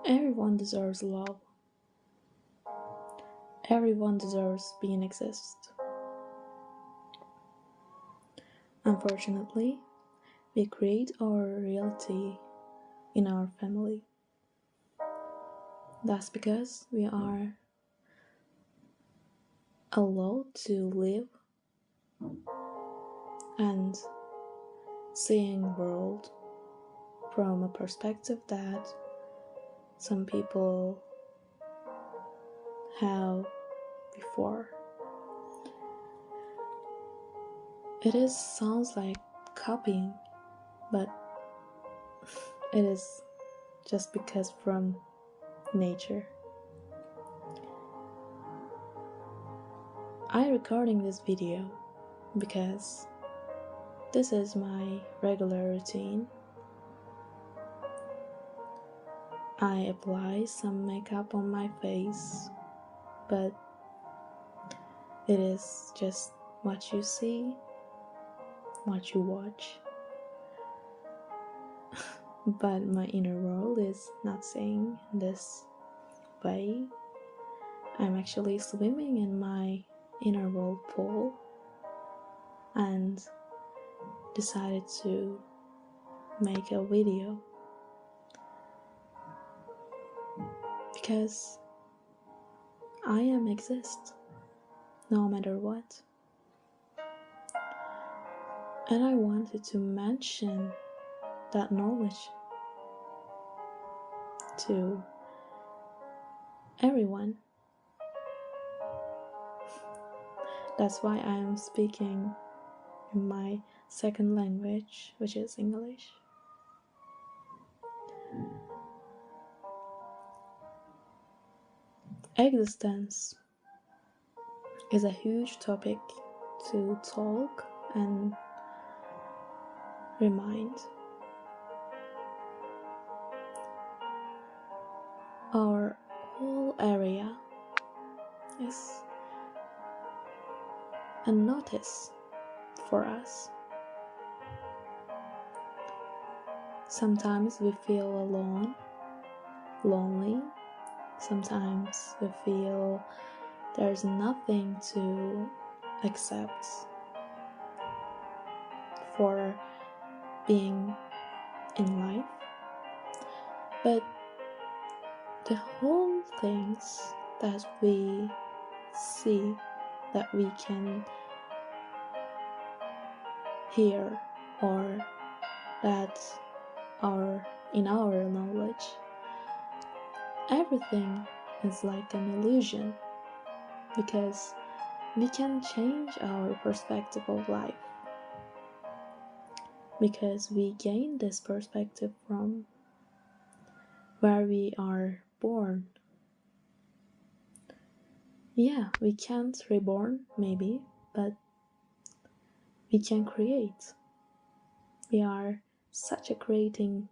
Everyone deserves love. Everyone deserves being exist. Unfortunately, we create our reality in our family. That's because we are allowed to live and seeing world from a perspective that some people have before. Sounds like copying, but it is just because from nature. I recording this video because this is my regular routine. I apply some makeup on my face, but it is just what you see, what you watch. But my inner world is not saying this way. I'm actually swimming in my inner world pool and decided to make a video because I am exist no matter what. And I wanted to mention that knowledge to everyone. That's why I am speaking in my second language, which is English. Existence is a huge topic to talk and remind. Our whole area is a notice for us. Sometimes we feel alone, lonely. Sometimes we feel there's nothing to accept for being in life. But the whole things that we see, that we can hear, or that are in our knowledge, everything is like an illusion, because we can change our perspective of life, because we gain this perspective from where we are born. Yeah, we can't reborn maybe, but we can create. We are such a creating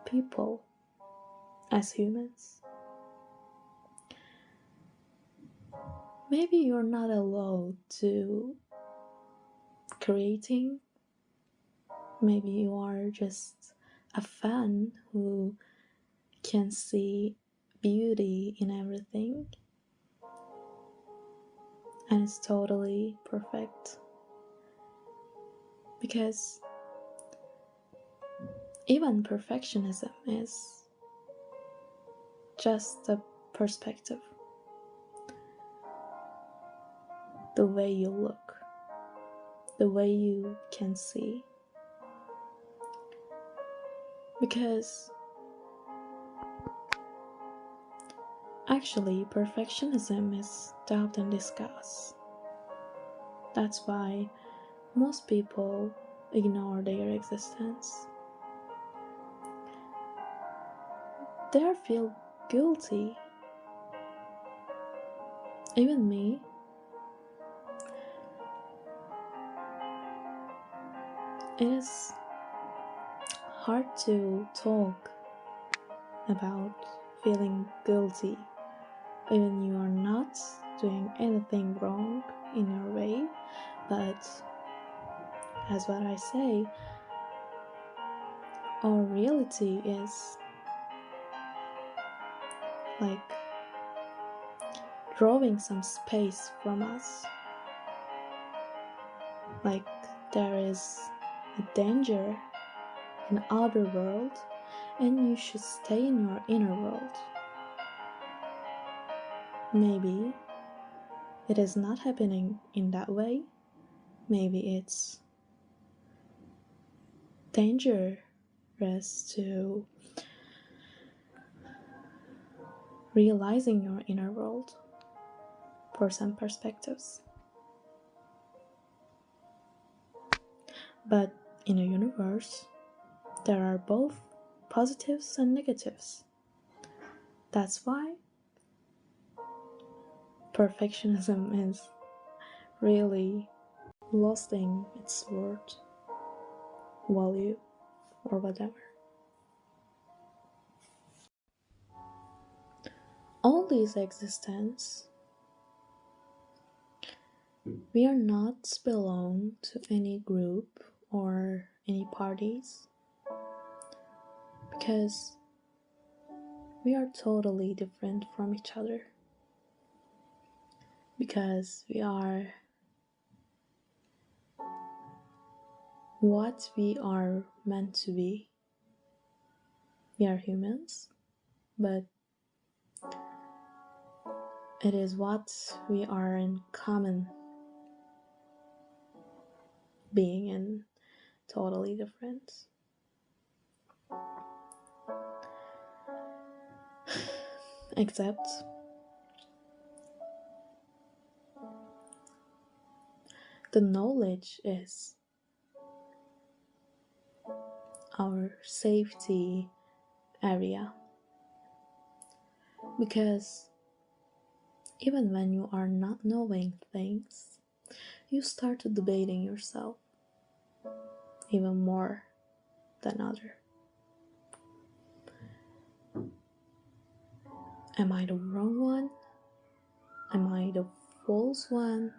people as humans. Maybe you're not allowed to creating. Maybe you are just a fan who can see beauty in everything, and it's totally perfect, because even perfectionism is just a perspective, the way you look, the way you can see. Because actually, perfectionism is doubt and disgust. That's why most people ignore their existence. They feel guilty. Even me. It is hard to talk about feeling guilty even you are not doing anything wrong in your way, but as what I say, our reality is like drawing some space from us, like there is a danger in outer world and you should stay in your inner world. Maybe it is not happening in that way. Maybe it's dangerous to realizing your inner world for some perspectives. But in a universe, there are both positives and negatives. That's why perfectionism is really losing its worth, value, or whatever. All these existence, we are not belong to any group or any parties because we are totally different from each other, because we are what we are meant to be. We are humans, but it is what we are in common being and totally different. Except the knowledge is our safety area, because even when you are not knowing things, you start debating yourself even more than other. Am I the wrong one? Am I the false one?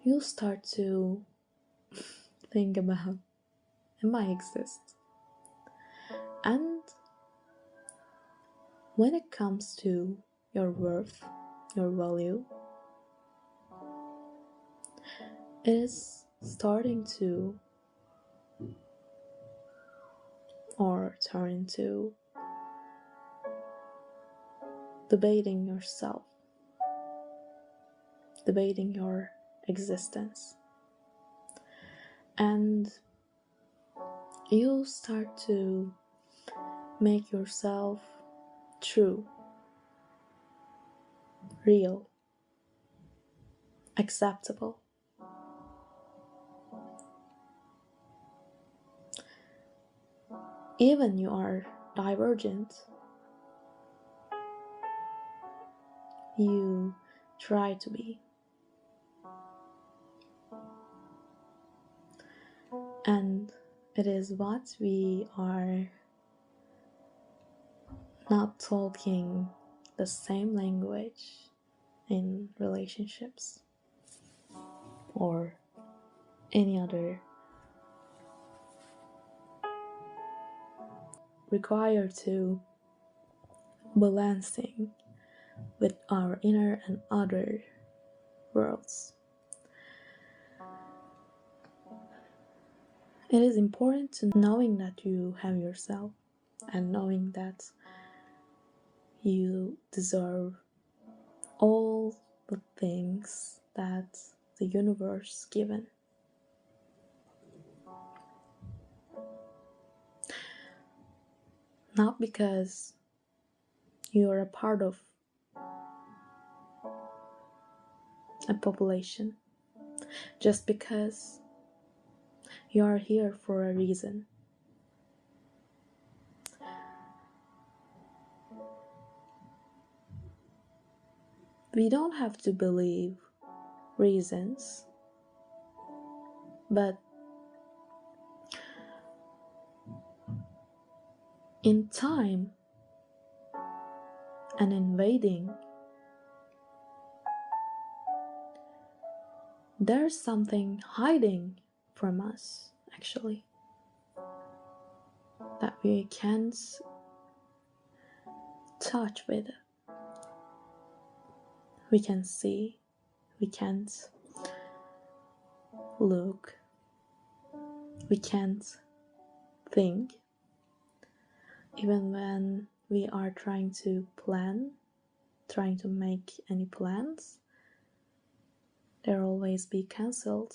You start to think about, am I exist? And when it comes to your worth, your value, it is starting to or turn to debating yourself, debating your existence. And you start to make yourself true, real, acceptable. Even you are divergent, you try to be. And it is what we are not talking the same language in relationships or any other require to balancing with our inner and outer worlds. It is important to knowing that you have yourself and knowing that you deserve all the things that the universe given. Not because you are a part of a population, just because you are here for a reason. We don't have to believe reasons, but in time and in waiting, there's something hiding from us, actually, that we can't touch with it. We can see, we can't look, we can't think. Even when we are trying to trying to make any plans, they'll always be cancelled.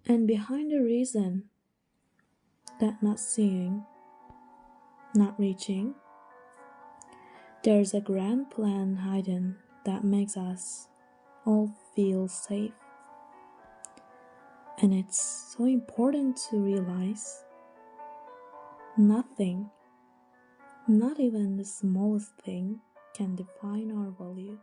And behind the reason that not seeing, not reaching, there's a grand plan hidden that makes us all feel safe. And it's so important to realize nothing, not even the smallest thing, can define our value.